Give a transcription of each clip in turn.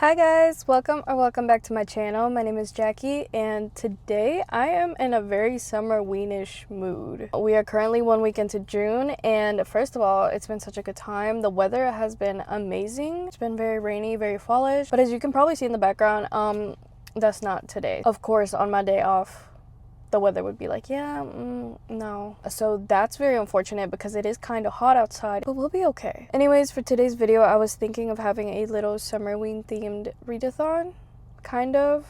Hi guys, welcome back to my channel. My name is Jackie and today I am in a very summer-weenish mood. We are currently 1 week into June and first of all, it's been such a good time. The weather has been amazing. It's been very rainy, very fallish, but as you can probably see in the background, that's not today. Of course, on my day off, the weather would be like, no. So that's very unfortunate because it is kind of hot outside, but we'll be okay. Anyways, for today's video, I was thinking of having a little summerween themed readathon, kind of.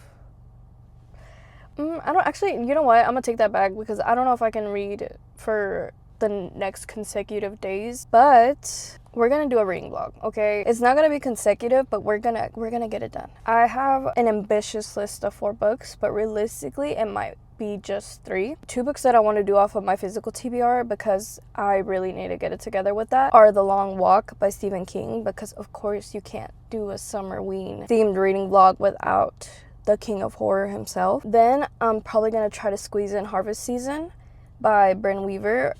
I don't actually, you know what? I'm gonna take that back because I don't know if I can read for the next consecutive days, but we're gonna do a reading vlog, okay? It's not gonna be consecutive, but we're gonna get it done. I have an ambitious list of 4 books, but realistically it might be just 3. 2 books that I want to do off of my physical TBR because I really need to get it together with that are The Long Walk by Stephen King, because of course you can't do a summerween themed reading vlog without the king of horror himself. Then I'm probably gonna try to squeeze in Harvest Season by Brynne Weaver.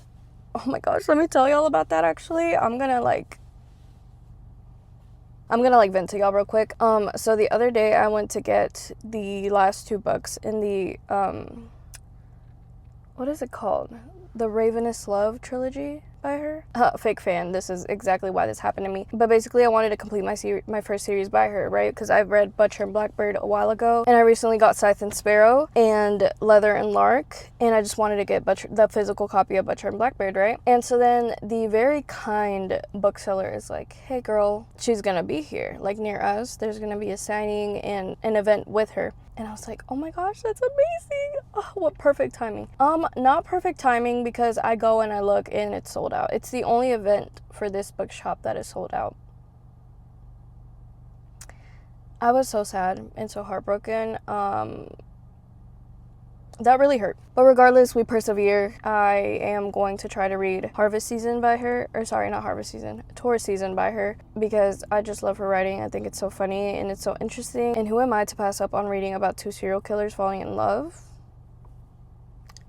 Oh my gosh, let me tell y'all about that actually. I'm gonna vent to y'all real quick. So the other day I went to get the last 2 books in the what is it called? The Ravenous Love trilogy by her. Fake fan, this is exactly why this happened to me. But basically I wanted to complete my first series by her, right? Because I've read Butcher and Blackbird a while ago, and I recently got Scythe and Sparrow and Leather and Lark, and I just wanted to get the physical copy of Butcher and Blackbird, right? And so then the very kind bookseller is like, hey girl, she's gonna be here, like near us. There's gonna be a signing and an event with her. And I was like, oh my gosh, that's amazing. Oh, what perfect timing. Not perfect timing because I go and I look and it's sold out. It's the only event for this bookshop that is sold out. I was so sad and so heartbroken. That really hurt. But regardless, we persevere. I am going to try to read Harvest Season by her, or sorry, not Harvest Season, Taurus Season by her, because I just love her writing. I think it's so funny and it's so interesting. And who am I to pass up on reading about 2 serial killers falling in love?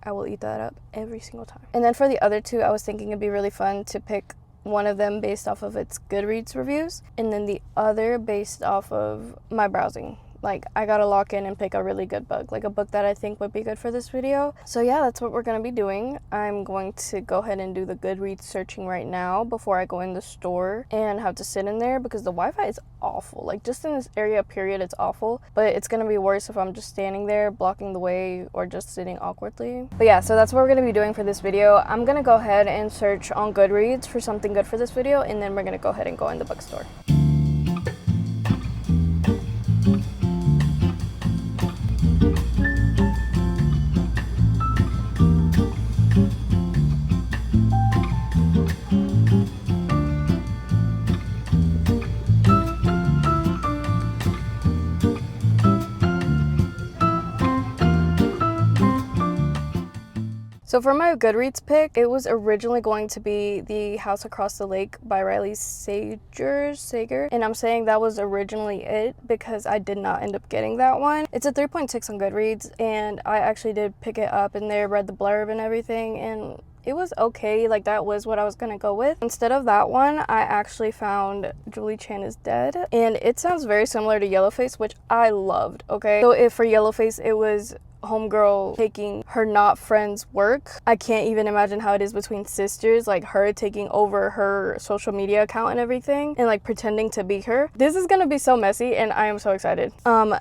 I will eat that up every single time. And then for the other 2, I was thinking it'd be really fun to pick one of them based off of its Goodreads reviews, and then the other based off of my browsing. Like, I gotta lock in and pick a really good book, like a book that I think would be good for this video. So yeah, that's what we're gonna be doing. I'm going to go ahead and do the Goodreads searching right now before I go in the store and have to sit in there because the Wi-Fi is awful. Like, just in this area, period, it's awful. But it's gonna be worse if I'm just standing there blocking the way or just sitting awkwardly. But yeah, so that's what we're gonna be doing for this video. I'm gonna go ahead and search on Goodreads for something good for this video, and then we're gonna go ahead and go in the bookstore. So for my Goodreads pick, it was originally going to be The House Across the Lake by Riley Sager. And I'm saying that was originally it because I did not end up getting that one. It's a 3.6 on Goodreads, and I actually did pick it up in there, read the blurb and everything, and it was okay. Like, that was what I was gonna go with. Instead of that one, I actually found Julie Chan is Dead, and it sounds very similar to Yellowface, which I loved, okay? So if for Yellowface, it was homegirl taking her not friend's work. I can't even imagine how it is between sisters, like her taking over her social media account and everything and like pretending to be her. This is gonna be so messy and I am so excited.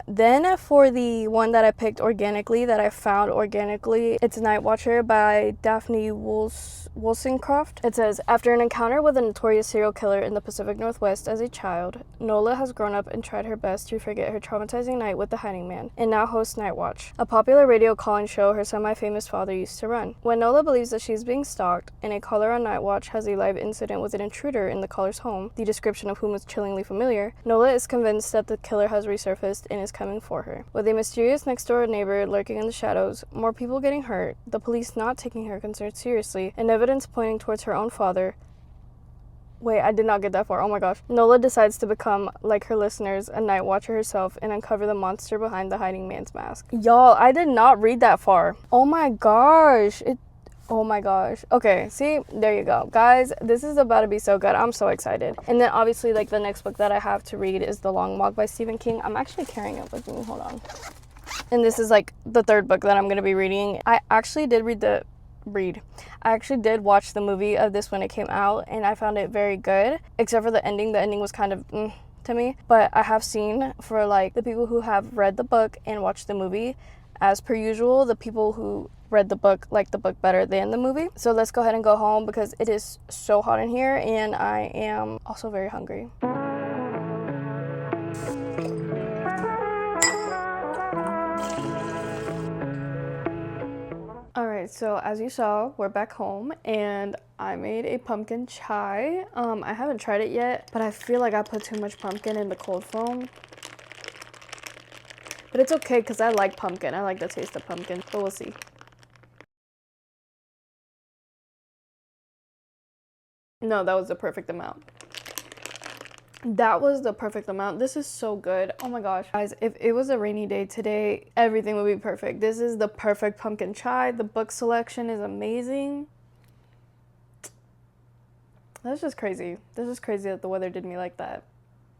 Then for the one that I picked organically, that I found organically, it's Night Watcher by Daphne Woolsencroft. It says, after an encounter with a notorious serial killer in the Pacific Northwest as a child, Nola has grown up and tried her best to forget her traumatizing night with the hiding man, and now hosts Night Watch, a popular radio call-in show her semi-famous father used to run. When Nola believes that she's being stalked, and a caller on Night Watch has a live incident with an intruder in the caller's home, the description of whom is chillingly familiar, Nola is convinced that the killer has resurfaced and is coming for her. With a mysterious next-door neighbor lurking in the shadows, more people getting hurt, the police not taking her concerns seriously, and evidence pointing towards her own father. Wait, I did not get that far. Oh my gosh. Nola decides to become, like her listeners, a night watcher herself and uncover the monster behind the hiding man's mask. Y'all, I did not read that far. Oh my gosh. Oh my gosh. Okay, see, there you go. Guys, this is about to be so good. I'm so excited. And then obviously like the next book that I have to read is The Long Walk by Stephen King. I'm actually carrying it with me. Hold on. And this is like the third book that I'm going to be reading. I actually did watch the movie of this when it came out, and I found it very good, except for the ending. The ending was kind of to me, but I have seen, for like the people who have read the book and watched the movie, as per usual, the people who read the book like the book better than the movie. So let's go ahead and go home because it is so hot in here, and I am also very hungry. Alright, so as you saw, we're back home and I made a pumpkin chai. I haven't tried it yet, but I feel like I put too much pumpkin in the cold foam. But it's okay because I like pumpkin. I like the taste of pumpkin, but we'll see. No, that was the perfect amount. That was the perfect amount. This is so good. Oh my gosh. Guys, if it was a rainy day today, everything would be perfect. This is the perfect pumpkin chai. The book selection is amazing. That's just crazy. This is crazy that the weather did me like that.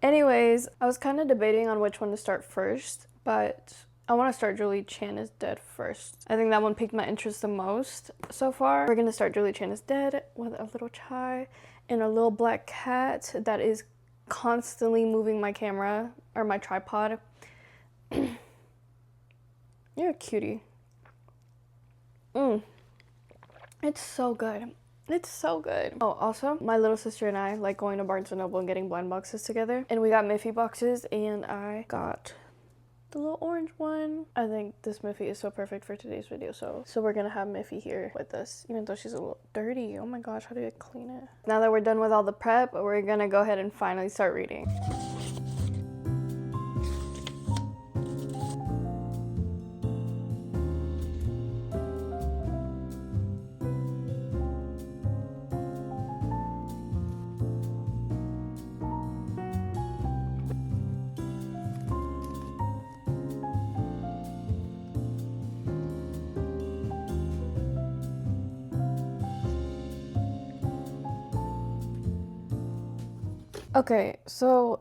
Anyways, I was kind of debating on which one to start first, but I want to start Julie Chan is Dead first. I think that one piqued my interest the most so far. We're going to start Julie Chan is Dead with a little chai and a little black cat that is constantly moving my camera or my tripod. You're a cutie. It's so good. It's so good. Oh, also, my little sister and I like going to Barnes & Noble and getting blind boxes together. And we got Miffy boxes, and I got the little orange one. I think this Miffy is so perfect for today's video, so we're gonna have Miffy here with us, even though she's a little dirty. Oh my gosh, how do I clean it? Now that we're done with all the prep, we're gonna go ahead and finally start reading. Okay, so,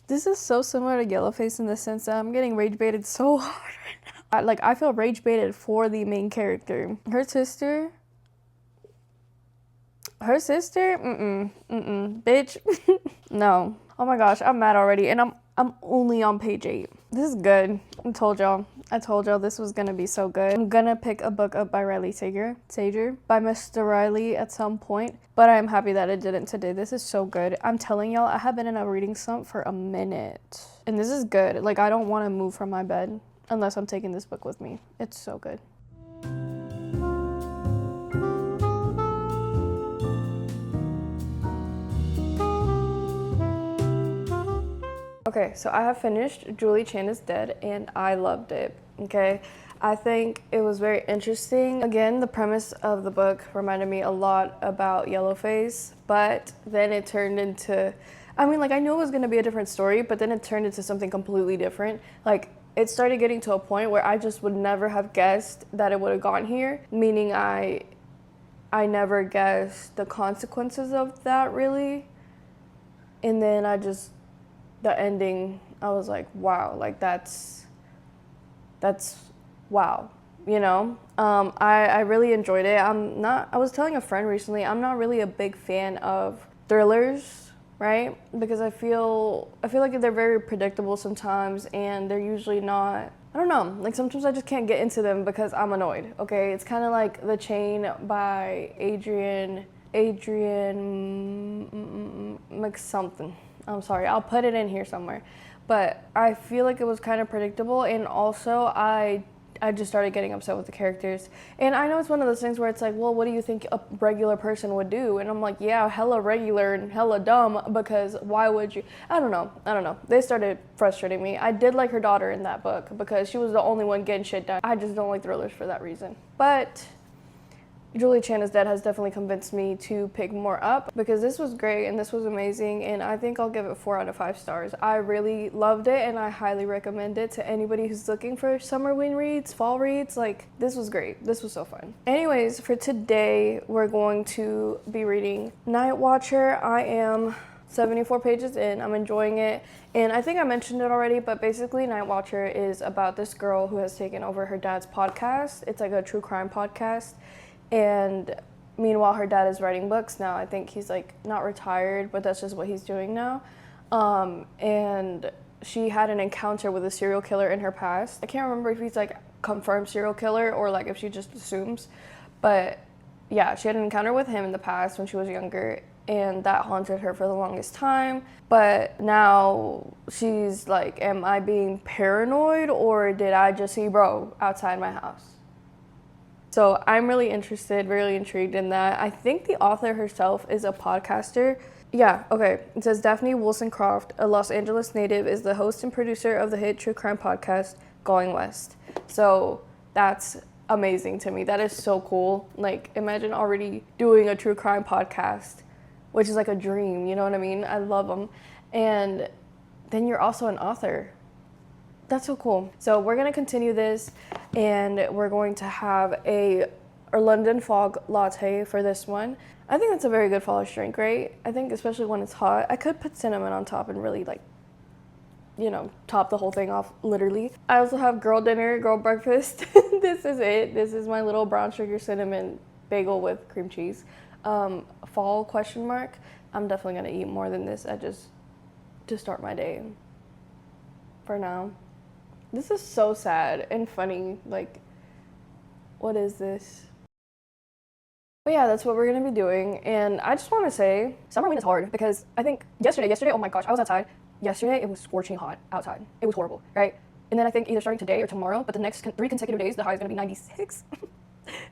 this is so similar to Yellowface in the sense that I'm getting rage baited so hard right now. I feel rage baited for the main character. Her sister, bitch, no. Oh my gosh, I'm mad already, and I'm only on page 8. This is good. I told y'all this was gonna be so good. I'm gonna pick a book up by Riley Sager by Mr. Riley at some point, but I'm happy that it didn't today. This is so good. I'm telling y'all, I have been in a reading slump for a minute, and this is good. Like, I don't want to move from my bed unless I'm taking this book with me. It's so good. Okay, so I have finished Julie Chan is Dead, and I loved it, okay? I think it was very interesting. Again, the premise of the book reminded me a lot about Yellowface, but then it turned into, I knew it was gonna be a different story, but then it turned into something completely different. Like, it started getting to a point where I just would never have guessed that it would have gone here, meaning I never guessed the consequences of that, really. And then the ending, I was like, wow, like that's wow, you know? I really enjoyed it. I was telling a friend recently, I'm not really a big fan of thrillers, right? Because I feel like they're very predictable sometimes, and they're usually not, I don't know, like sometimes I just can't get into them because I'm annoyed, okay? It's kind of like The Chain by Adrian something. I'm sorry, I'll put it in here somewhere. But I feel like it was kind of predictable, and also I just started getting upset with the characters. And I know it's one of those things where it's like, well, what do you think a regular person would do? And I'm like, yeah, hella regular and hella dumb, because why would you? I don't know. They started frustrating me. I did like her daughter in that book because she was the only one getting shit done. I just don't like thrillers for that reason. But Julie Chan is Dead has definitely convinced me to pick more up because this was great and this was amazing, and I think I'll give it 4 out of 5 stars. I really loved it and I highly recommend it to anybody who's looking for summerween reads, fall reads. Like, this was great. This was so fun. Anyways, for today, we're going to be reading Night Watcher. I am 74 pages in. I'm enjoying it. And I think I mentioned it already, but basically Night Watcher is about this girl who has taken over her dad's podcast. It's like a true crime podcast. And meanwhile, her dad is writing books now. I think he's like not retired, but that's just what he's doing now. And she had an encounter with a serial killer in her past. I can't remember if he's like confirmed serial killer or like if she just assumes. But yeah, she had an encounter with him in the past when she was younger, and that haunted her for the longest time. But now she's like, am I being paranoid or did I just see bro outside my house? So I'm really interested, really intrigued in that. I think the author herself is a podcaster. Yeah, okay. It says Daphne Woolsencroft, a Los Angeles native, is the host and producer of the hit true crime podcast Going West. So that's amazing to me. That is so cool. Like, imagine already doing a true crime podcast, which is like a dream, you know what I mean? I love them. And then you're also an author. That's so cool. So we're gonna continue this, and we're going to have a London Fog latte for this one. I think that's a very good fallish drink, right? I think especially when it's hot. I could put cinnamon on top and really like, you know, top the whole thing off, literally. I also have girl dinner, girl breakfast. This is it. This is my little brown sugar cinnamon bagel with cream cheese. Fall question mark. I'm definitely gonna eat more than this to start my day. For now. This is so sad and funny. Like, what is this? But yeah, that's what we're gonna be doing. And I just wanna say, summerween is hard because I think yesterday, oh my gosh, I was outside. Yesterday, it was scorching hot outside. It was horrible, right? And then I think either starting today or tomorrow, but the next 3 consecutive days, the high is gonna be 96.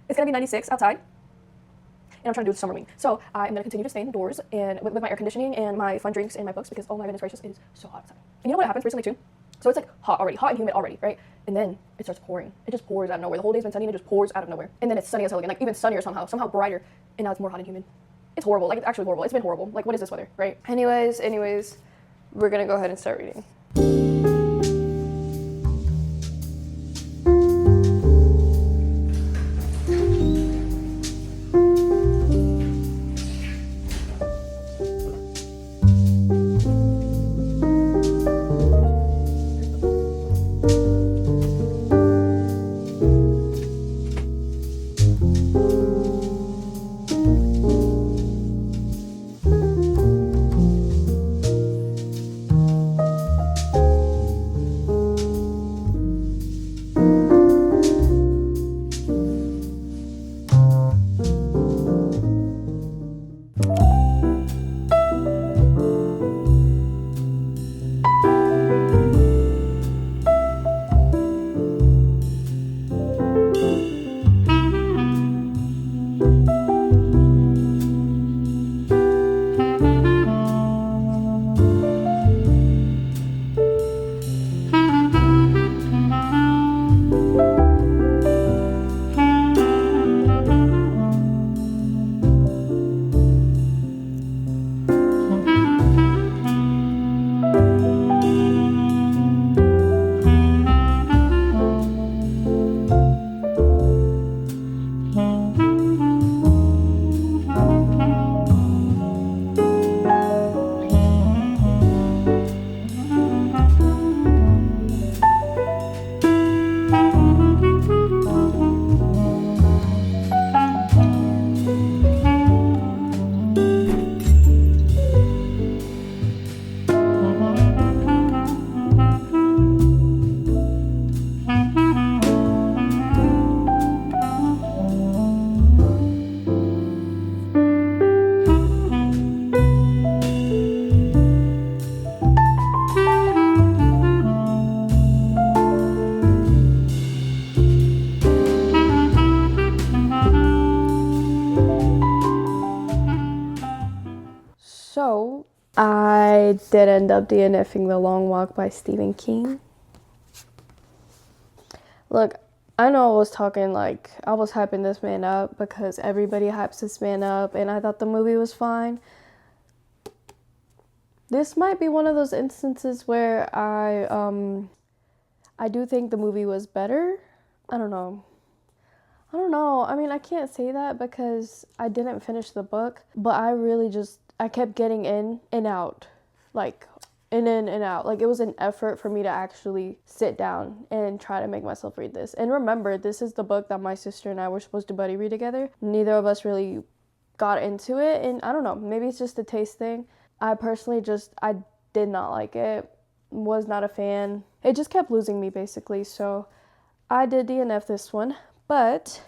It's gonna be 96 outside. And I'm trying to do the summerween. So I'm gonna continue to stay indoors and with my air conditioning and my fun drinks and my books because, oh my goodness gracious, it is so hot outside. And you know what happens recently too? So it's like hot and humid already, right? And then it starts pouring. It just pours out of nowhere. The whole day's been sunny and it just pours out of nowhere. And then it's sunny as hell again, like even sunnier somehow brighter. And now it's more hot and humid. It's horrible, like it's actually horrible. It's been horrible. Like, what is this weather, right? Anyways, we're gonna go ahead and start reading. So I did end up DNFing The Long Walk by Stephen King. Look, I know I was talking like I was hyping this man up because everybody hypes this man up, and I thought the movie was fine. This might be one of those instances where I do think the movie was better. I don't know. I don't know. I mean, I can't say that because I didn't finish the book, but I really just I kept getting in and out. Like in and out. Like it was an effort for me to actually sit down and try to make myself read this. And remember, this is the book that my sister and I were supposed to buddy read together. Neither of us really got into it, and I don't know, maybe it's just a taste thing. I personally I did not like it. Was not a fan. It just kept losing me basically. So I did DNF this one, but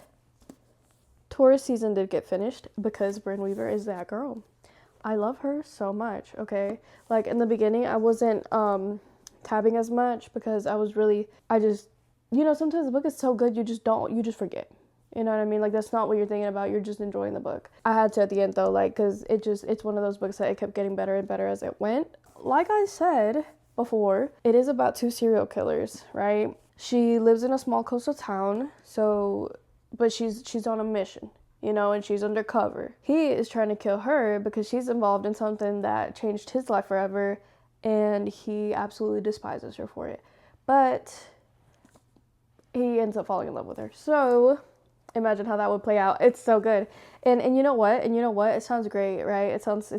Taurus season did get finished because Brynne Weaver is that girl. I love her so much, okay? Like in the beginning, I wasn't tabbing as much because I just, sometimes the book is so good, you just forget. You know what I mean? Like that's not what you're thinking about. You're just enjoying the book. I had to at the end though, like, cause it's one of those books that it kept getting better and better as it went. Like I said before, it is about two serial killers, right? She lives in a small coastal town, but she's on a mission, and she's undercover. He is trying to kill her because she's involved in something that changed his life forever, and he absolutely despises her for it. But he ends up falling in love with her. So imagine how that would play out. It's so good. And you know what? It sounds great, right? It sounds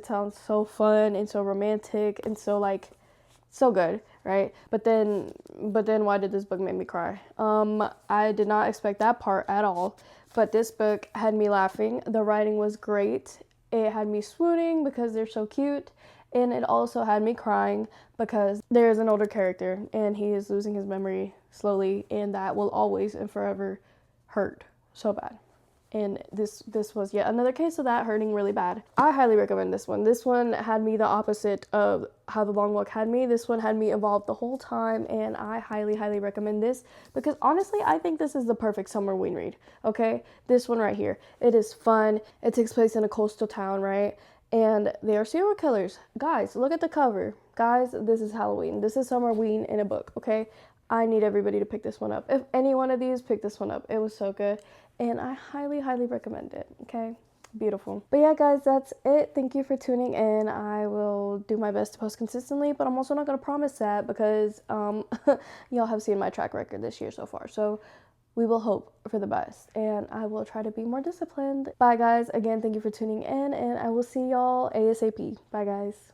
so fun and so romantic and so like so good, right? But then why did this book make me cry? I did not expect that part at all. But this book had me laughing. The writing was great. It had me swooning because they're so cute. And it also had me crying because there is an older character and he is losing his memory slowly, and that will always and forever hurt so bad. And this was yet another case of that hurting really bad. I highly recommend this one. This one had me the opposite of how The Long Walk had me. This one had me involved the whole time, and I highly, highly recommend this because honestly, I think this is the perfect summerween read, okay? This one right here. It is fun. It takes place in a coastal town, right? And they are serial killers. Guys, look at the cover. Guys, this is Halloween. This is summerween in a book, okay? I need everybody to pick this one up. If any one of these, pick this one up. It was so good. And I highly, highly recommend it, okay? Beautiful. But yeah, guys, that's it. Thank you for tuning in. I will do my best to post consistently, but I'm also not going to promise that because y'all have seen my track record this year so far. So we will hope for the best, and I will try to be more disciplined. Bye, guys. Again, thank you for tuning in, and I will see y'all ASAP. Bye, guys.